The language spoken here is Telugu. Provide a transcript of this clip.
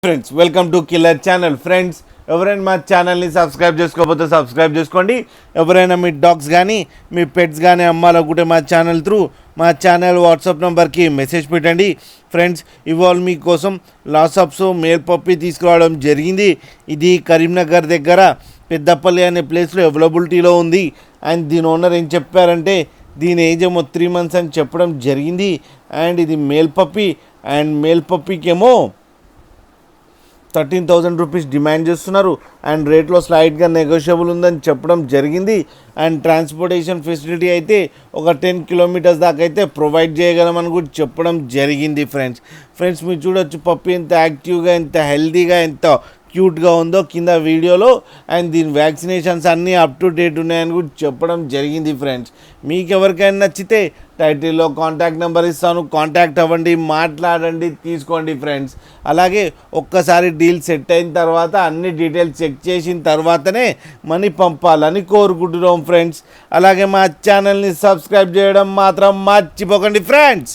Friends welcome to killer channel. Friends ఎవరైనా మా ఛానల్ని సబ్స్క్రైబ్ చేసుకోకపోతే సబ్స్క్రైబ్ చేసుకోండి. ఎవరైనా మీ డాగ్స్ కానీ మీ పెట్స్ కానీ అమ్మాలనుకుంటే మా ఛానల్ త్రూ మా ఛానల్ వాట్సాప్ నెంబర్కి మెసేజ్ పెట్టండి. ఫ్రెండ్స్ ఇవాళ మీకోసం లాసాప్స్ మేల్ పప్పి తీసుకురావడం జరిగింది. ఇది కరీంనగర్ దగ్గర పెద్దపల్లి అనే ప్లేస్లో అవైలబిలిటీలో ఉంది. అండ్ దీని ఓనర్ ఏం చెప్పారంటే దీని ఏజ్ ఏమో 3 months అని చెప్పడం జరిగింది. అండ్ ఇది మేల్ పప్పి అండ్ మేల్ పప్పికేమో 13,000 రూపీస్ డిమాండ్ చేస్తున్నారు. అండ్ రేట్లో స్లైడ్గా నెగోషియబుల్ ఉందని చెప్పడం జరిగింది. అండ్ ట్రాన్స్పోర్టేషన్ ఫెసిలిటీ అయితే ఒక 10 kilometers దాకా అయితే ప్రొవైడ్ చేయగలమని కూడా చెప్పడం జరిగింది. ఫ్రెండ్స్ మీరు చూడొచ్చు పప్పి ఎంత యాక్టివ్గా, ఎంత హెల్తీగా, ఎంత క్యూట్గా ఉందో కింద వీడియోలో. అండ్ దీని వ్యాక్సినేషన్స్ అన్నీ అప్ టు డేట్ ఉన్నాయని కూడా చెప్పడం జరిగింది. ఫ్రెండ్స్ మీకు ఎవరికైనా నచ్చితే టైటిల్లో కాంటాక్ట్ నెంబర్ ఇస్తాను, కాంటాక్ట్ అవ్వండి, మాట్లాడండి, తీసుకోండి. ఫ్రెండ్స్ అలాగే ఒక్కసారి డీల్ సెట్ అయిన తర్వాత అన్ని డీటెయిల్స్ చెక్ చేసిన తర్వాతనే మనీ పంపాలని కోరుకుంటున్నాం. ఫ్రెండ్స్ అలాగే మా ఛానల్ని సబ్స్క్రైబ్ చేయడం మాత్రం మర్చిపోకండి. ఫ్రెండ్స్